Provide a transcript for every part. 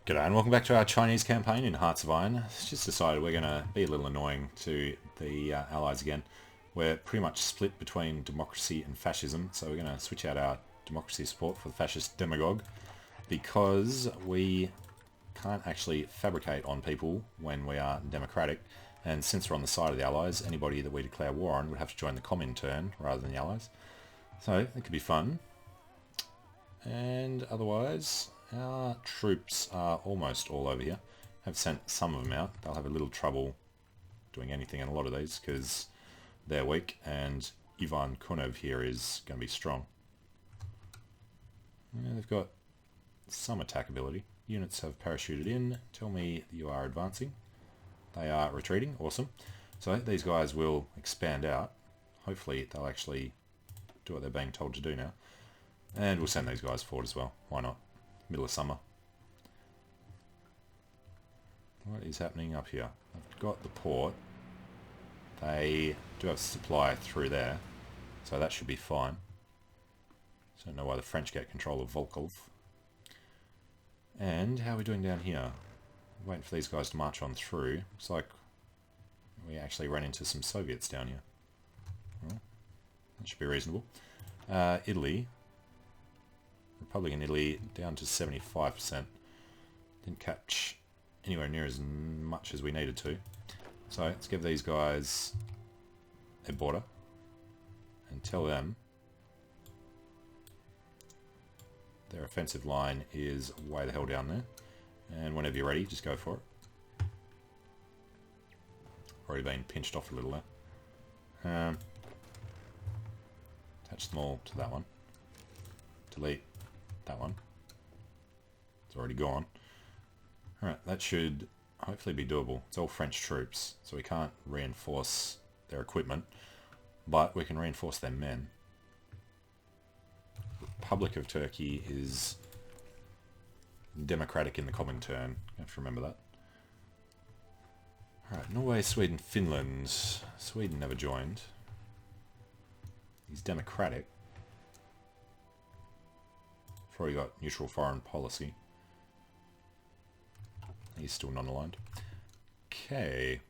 G'day and welcome back to our Chinese campaign in Hearts of Iron. It's just decided we're going to be a little annoying to the allies again. We're pretty much split between democracy and fascism, so we're going to switch out our democracy support for the fascist demagogue because we can't actually fabricate on people when we are democratic, and since we're on the side of the allies, anybody that we declare war on would have to join the Comintern rather than the allies. So it could be fun. And otherwise, our troops are almost all over here. I've sent some of them out. They'll have a little trouble doing anything in a lot of these because they're weak, and Ivan Kunov here is going to be strong. And they've got some attack ability. Units have parachuted in. Tell me you are advancing. They are retreating. Awesome. So these guys will expand out. Hopefully they'll actually do what they're being told to do now. And we'll send these guys forward as well. Why not? Middle of summer. What is happening up here? I've got the port. They do have supply through there, so that should be fine. So I don't know why the French get control of Volkov. And how are we doing down here? Waiting for these guys to march on through. Looks like we actually ran into some Soviets down here. Well, that should be reasonable. Italy. Republican Italy down to 75%. Didn't catch anywhere near as much as we needed to. So let's give these guys a border and tell them their offensive line is way the hell down there. And whenever you're ready, just go for it. Already been pinched off a little there. Attach them all to that one. Delete that one. It's already gone. Alright, that should hopefully be doable. It's all French troops, so we can't reinforce their equipment, but we can reinforce their men. Republic of Turkey is democratic in the Comintern. You have to remember that. Alright, Norway, Sweden, Finland. Sweden never joined. He's democratic. Already got neutral foreign policy. He's still non-aligned. Okay.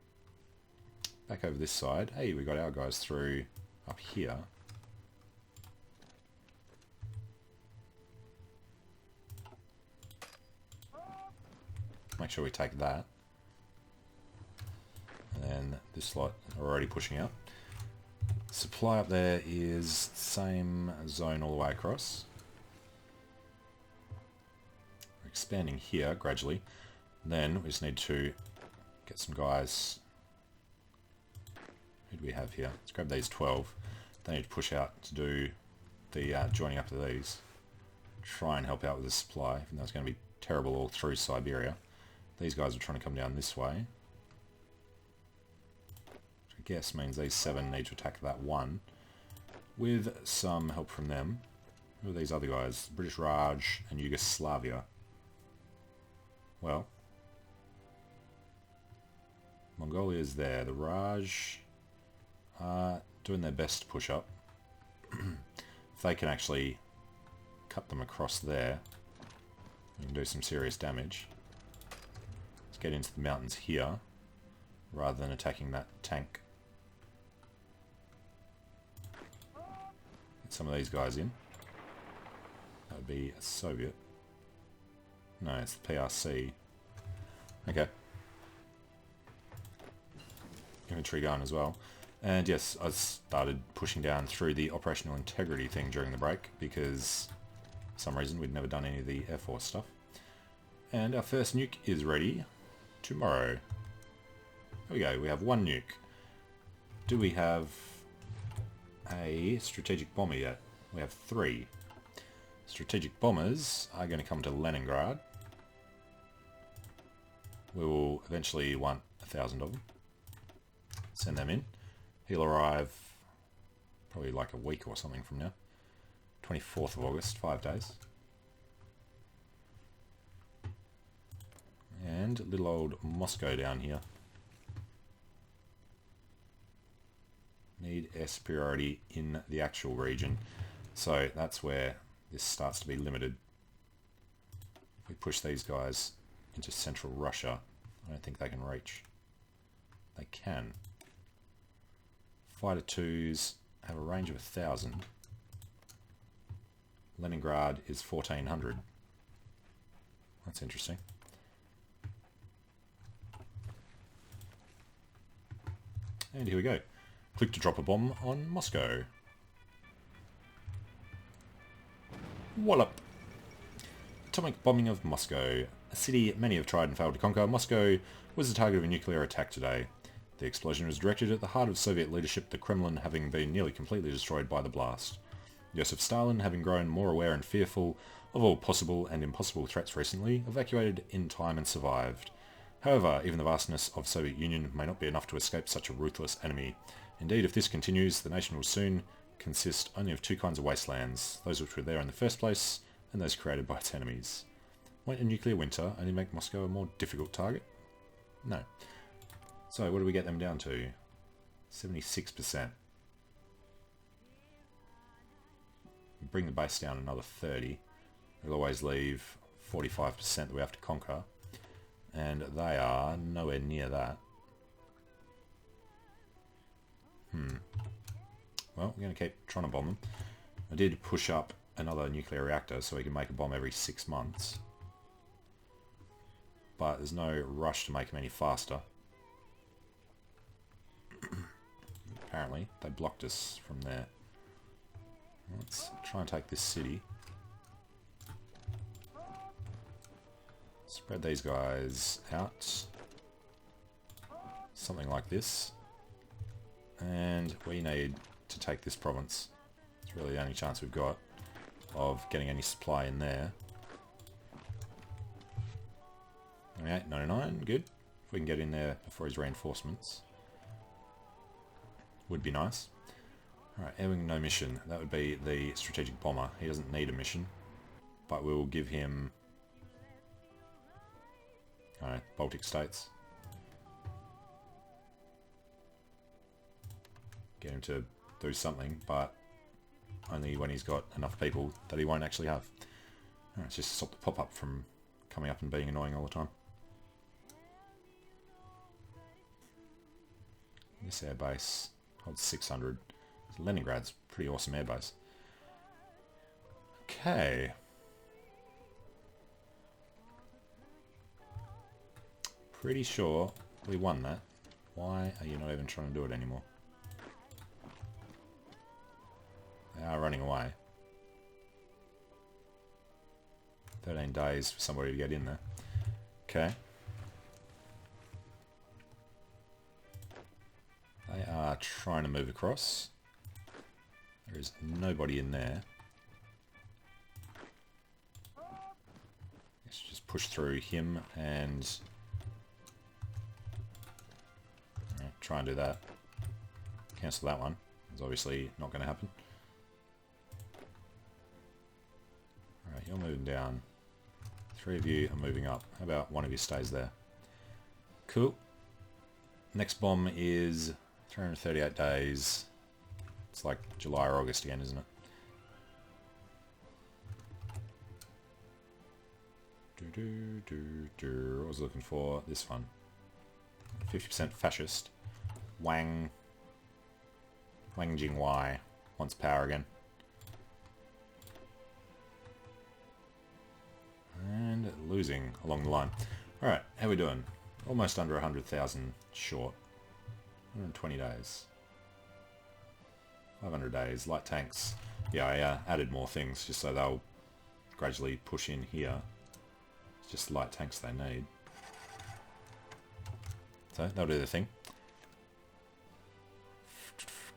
Back over this side. Hey, we got our guys through up here. Make sure we take that. And then this lot are already pushing out. Supply up there is the same zone all the way across. Expanding here gradually. Then we just need to get some guys. Who do we have here? Let's grab these 12. They need to push out to do the joining up of these. Try and help out with the supply, even though it's going to be terrible all through Siberia. These guys are trying to come down this way. Which I guess means these 7 need to attack that one. With some help from them. Who are these other guys? British Raj and Yugoslavia. Well, Mongolia is there. The Raj are doing their best to push up. If they can actually cut them across there, we can do some serious damage. Let's get into the mountains here, rather than attacking that tank. Get some of these guys in. That would be a Soviet. No, it's the PRC. Okay. Infantry going as well. And yes, I started pushing down through the operational integrity thing during the break because for some reason we'd never done any of the Air Force stuff. And our first nuke is ready tomorrow. There we go, we have 1 nuke. Do we have a strategic bomber yet? We have 3. Strategic bombers are going to come to Leningrad. We will eventually want 1,000 of them. Send them in. He'll arrive probably like a week or something from now. 24th of August, 5 days. And little old Moscow down here. Need air superiority in the actual region. So that's where this starts to be limited. If we push these guys into central Russia. I don't think they can reach. They can. Fighter 2s have a range of 1,000. Leningrad is 1,400. That's interesting. And here we go. Click to drop a bomb on Moscow. Wallop! Atomic bombing of Moscow. A city many have tried and failed to conquer, Moscow was the target of a nuclear attack today. The explosion was directed at the heart of Soviet leadership, the Kremlin having been nearly completely destroyed by the blast. Joseph Stalin, having grown more aware and fearful of all possible and impossible threats recently, evacuated in time and survived. However, even the vastness of Soviet Union may not be enough to escape such a ruthless enemy. Indeed, if this continues, the nation will soon consist only of two kinds of wastelands, those which were there in the first place, and those created by its enemies. Won't a nuclear winter only make Moscow a more difficult target? No. So, what do we get them down to? 76%. Bring the base down another 30. We'll always leave 45% that we have to conquer. And they are nowhere near that. Well, we're going to keep trying to bomb them. I did push up another nuclear reactor so we can make a bomb every 6 months. But there's no rush to make them any faster. Apparently, they blocked us from there. Let's try and take this city. Spread these guys out. Something like this. And we need to take this province. It's really the only chance we've got of getting any supply in there. 98, 99, good. If we can get in there before his reinforcements. Would be nice. Alright, airwing no mission. That would be the strategic bomber. He doesn't need a mission. But we'll give him... Baltic states. Get him to do something, but only when he's got enough people that he won't actually have. Alright, let's just stop the pop-up from coming up and being annoying all the time. This airbase holds 600. Leningrad's a pretty awesome airbase. Okay. Pretty sure we won that. Why are you not even trying to do it anymore? They are running away. 13 days for somebody to get in there. Okay. They are trying to move across. There is nobody in there. Let's just push through him and try and do that. Cancel that one. It's obviously not going to happen. Alright, you're moving down. 3 of you are moving up. How about one of you stays there? Cool. Next bomb is 338 days. It's like July or August again, isn't it? What was I looking for? This one. 50% fascist. Wang Jingwei wants power again. And losing along the line. Alright, how are we doing? Almost under 100,000 short. 120 days. 500 days. Light tanks. Yeah, I added more things just so they'll gradually push in here. It's just light tanks they need. So, that'll do the thing.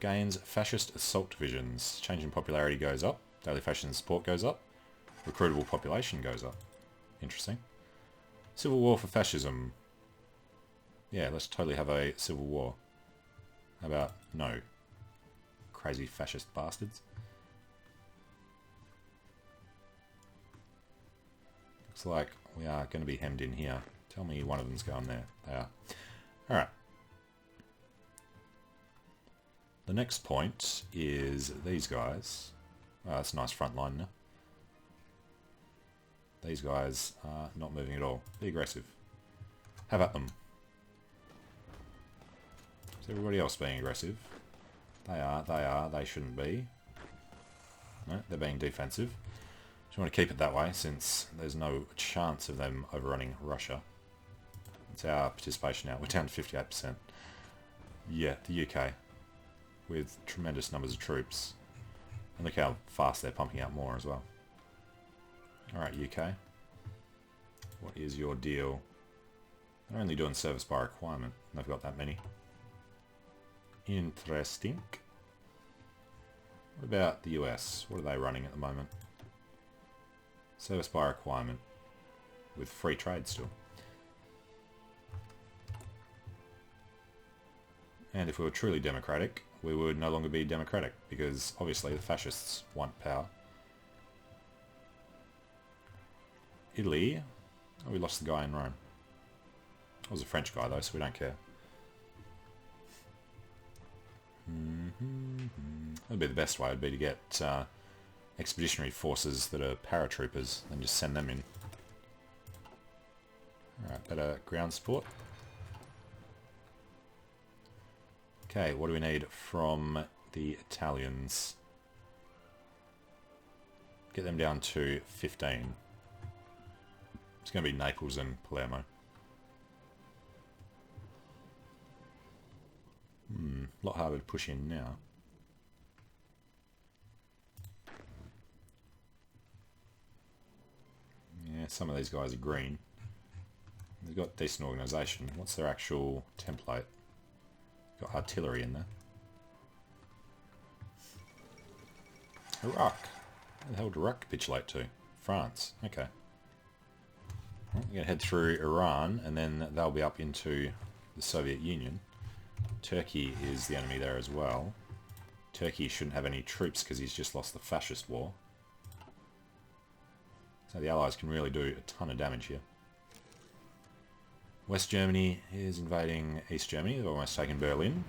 Gains fascist assault divisions. Change in popularity goes up. Daily fascist support goes up. Recruitable population goes up. Interesting. Civil war for fascism. Yeah, let's totally have a civil war. How about no? Crazy fascist bastards. Looks like we are going to be hemmed in here. Tell me one of them's going there. They are. Alright. The next point is these guys. Oh, that's a nice front line now. These guys are not moving at all. Be aggressive. Have at them. Is everybody else being aggressive? They are, they shouldn't be. No, they're being defensive. Just want to keep it that way since there's no chance of them overrunning Russia. It's our participation now. We're down to 58%. Yeah, the UK. With tremendous numbers of troops. And look how fast they're pumping out more as well. Alright, UK. What is your deal? They're only doing service by requirement. They've got that many. Interesting. What about the US? What are they running at the moment? Service by requirement. With free trade still. And if we were truly democratic, we would no longer be democratic, because obviously the fascists want power. Italy. Oh, we lost the guy in Rome. It was a French guy though, so we don't care. That'd be the best way, would be to get expeditionary forces that are paratroopers and just send them in. Alright, better ground support. Okay, what do we need from the Italians? Get them down to 15. It's going to be Naples and Palermo. A lot harder to push in now. Yeah, some of these guys are green. They've got decent organisation. What's their actual template? Got artillery in there. Iraq. Where the hell did Iraq capitulate to? France. Okay. Well, we're going to head through Iran, and then they'll be up into the Soviet Union. Turkey is the enemy there as well. Turkey shouldn't have any troops because he's just lost the fascist war. So the Allies can really do a ton of damage here. West Germany is invading East Germany. They've almost taken Berlin.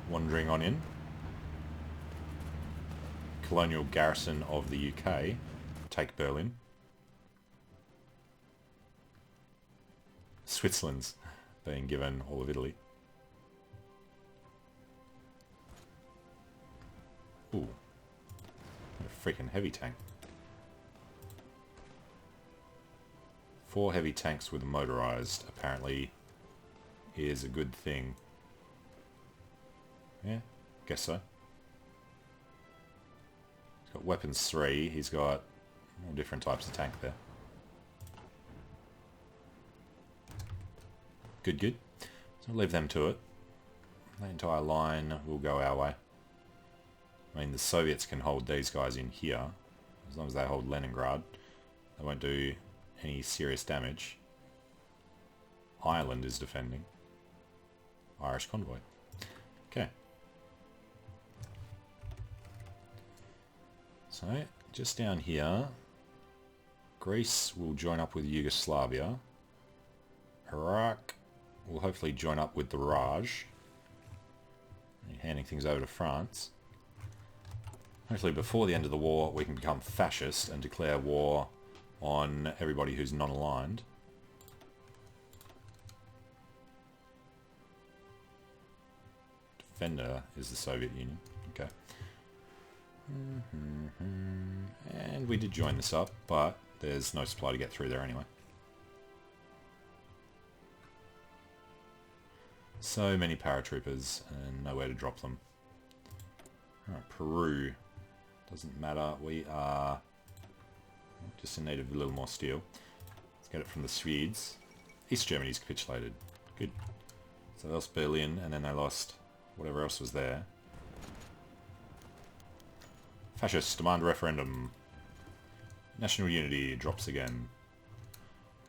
Wandering on in. Colonial garrison of the UK take Berlin. Switzerland's being given all of Italy. Ooh. A freaking heavy tank. 4 heavy tanks with motorized apparently is a good thing. Yeah, guess so. He's got weapons 3, he's got all different types of tank there. Good, good. So we'll leave them to it. The entire line will go our way. I mean, the Soviets can hold these guys in here. As long as they hold Leningrad, they won't do any serious damage. Ireland is defending. Irish convoy. Okay. So, just down here, Greece will join up with Yugoslavia. Iraq will hopefully join up with the Raj. Handing things over to France. Hopefully before the end of the war we can become fascist and declare war on everybody who's non-aligned. Defender is the Soviet Union. Okay. And we did join this up, but there's no supply to get through there anyway. So many paratroopers and nowhere to drop them. Alright, Peru. Doesn't matter. We are just in need of a little more steel. Let's get it from the Swedes. East Germany's capitulated. Good. So they lost Berlin and then they lost whatever else was there. Fascists demand a referendum. National unity drops again.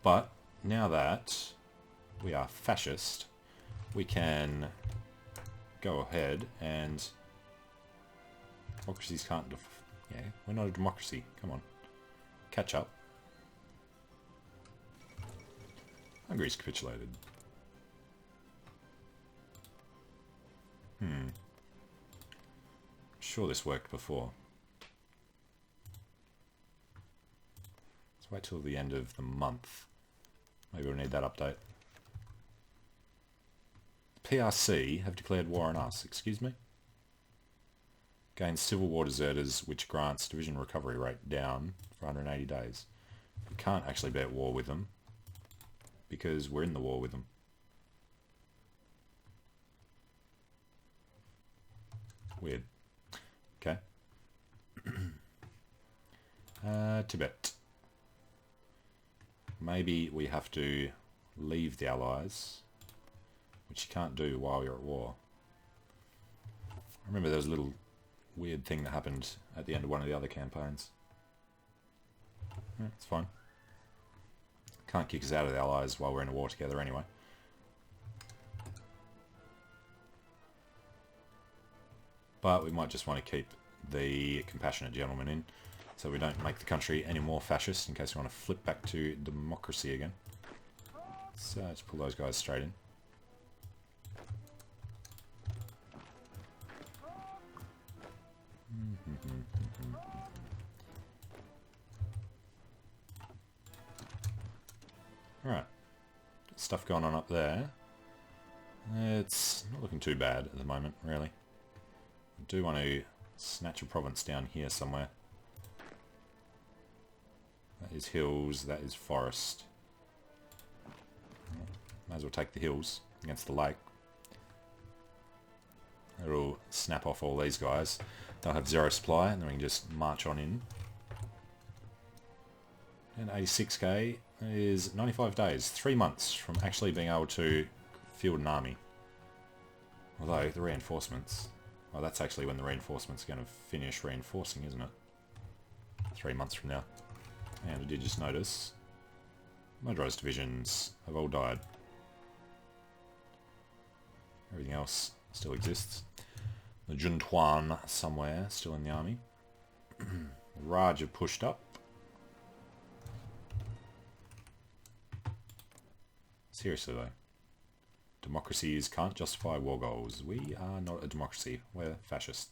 But now that we are fascist, we can go ahead and... Democracies can't... Yeah, we're not a democracy. Come on. Catch up. Hungary's capitulated. Sure this worked before. wait till the end of the month. Maybe we'll need that update. PRC have declared war on us. Excuse me? Gains Civil War deserters, which grants division recovery rate down for 180 days. We can't actually be at war with them because we're in the war with them. Weird. Okay. Tibet. Maybe we have to leave the Allies, which you can't do while you're at war. I remember there was a little weird thing that happened at the end of one of the other campaigns. Yeah, it's fine. Can't kick us out of the Allies while we're in a war together anyway. But we might just want to keep the compassionate gentleman in, so we don't make the country any more fascist in case we want to flip back to democracy again. So let's pull those guys straight in. Alright, stuff going on up there. It's not looking too bad at the moment, really. I do want to snatch a province down here somewhere. That is hills, that is forest. Might as well take the hills against the lake. It'll snap off all these guys. They'll have zero supply, and then we can just march on in. And 86k is 95 days, 3 months from actually being able to field an army. Although, the reinforcements... Well, that's actually when the reinforcements are going to finish reinforcing, isn't it? 3 months from now. And I did just notice... Madras divisions have all died. Everything else still exists. The Juntuan somewhere still in the army. The Raj have pushed up. Seriously though. Democracies can't justify war goals. We are not a democracy. We're fascist.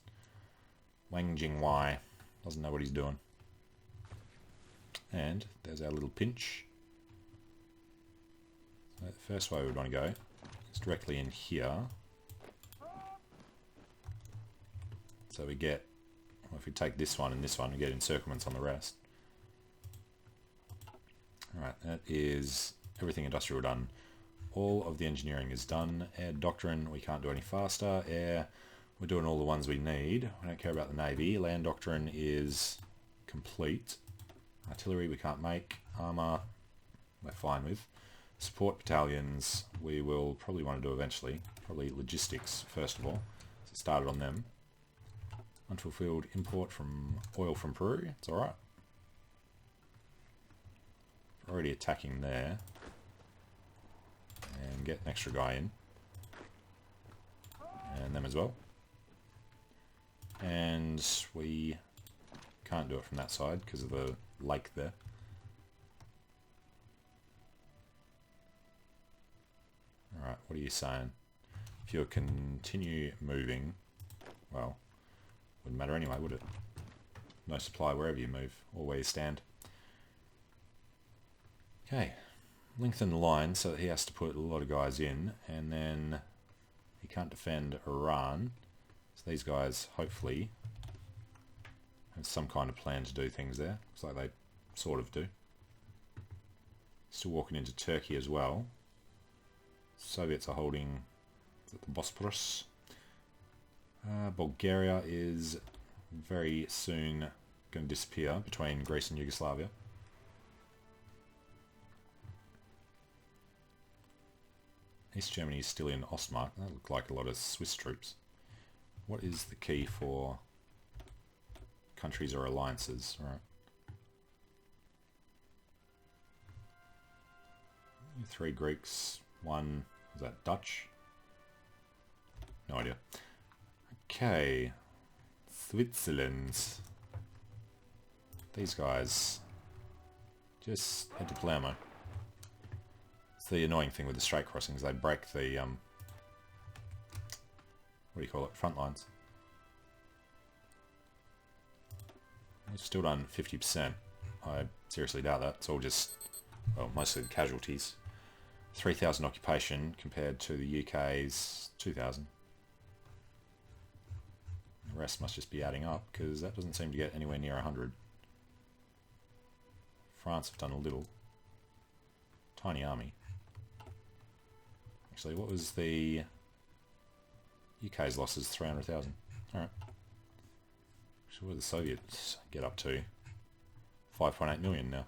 Wang Jingwei doesn't know what he's doing. And there's our little pinch. So the first way we want to go is directly in here. So we get, well, if we take this one and this one, we get encirclements on the rest. Alright, that is everything industrial done. All of the engineering is done. Air doctrine, we can't do any faster. Air, we're doing all the ones we need. We don't care about the navy. Land doctrine is complete. Artillery we can't make. Armour, we're fine with. Support battalions, we will probably want to do eventually. Probably logistics, first of all. So started on them. Unfulfilled import from oil from Peru, it's alright. Already attacking there. And get an extra guy in. And them as well. And we can't do it from that side because of the lake there. Alright, what are you saying? If you continue moving, well, wouldn't matter anyway, would it? No supply wherever you move, or where you stand. Okay, lengthen the line so that he has to put a lot of guys in, and then he can't defend Iran. So these guys, hopefully, have some kind of plan to do things there. Looks like they sort of do. Still walking into Turkey as well. Soviets are holding the Bosporus. Bulgaria is very soon going to disappear between Greece and Yugoslavia. East Germany is still in Ostmark. That look like a lot of Swiss troops. What is the key for countries or alliances? All right. 3 Greeks, 1, is that Dutch? No idea. Okay, Switzerland. These guys just head to Palermo. It's the annoying thing with the straight crossings, they break the, what do you call it, front lines. We've still done 50%. I seriously doubt that. It's all just, well, mostly the casualties. 3,000 occupation compared to the UK's 2,000. The rest must just be adding up, because that doesn't seem to get anywhere near 100. France have done a little. Tiny army. Actually, what was the UK's losses? 300,000. Alright. So what did the Soviets get up to? 5.8 million now.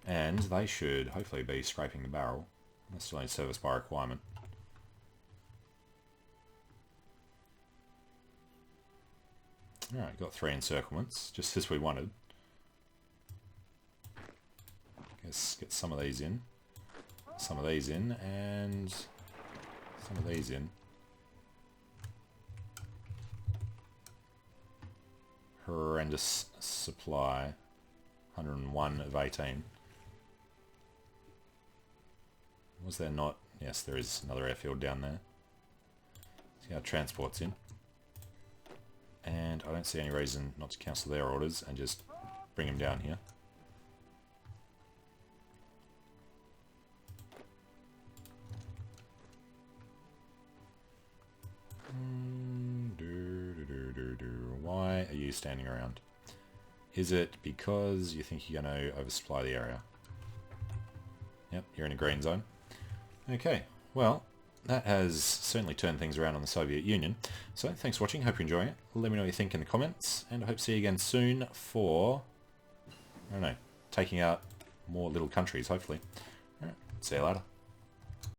And they should hopefully be scraping the barrel. That's still only service by requirement. Alright, got 3 encirclements, just as we wanted. Guess get some of these in. Some of these in, and some of these in. Horrendous supply. 101 of 18. Was there not? Yes, there is another airfield down there. See how transport's in. And I don't see any reason not to cancel their orders and just bring them down here. Why are you standing around? Is it because you think you're going to oversupply the area? Yep, you're in a green zone. Okay, well, that has certainly turned things around on the Soviet Union. So, thanks for watching, hope you're enjoying it. Let me know what you think in the comments, and I hope to see you again soon for, I don't know, taking out more little countries, hopefully. Alright, see you later.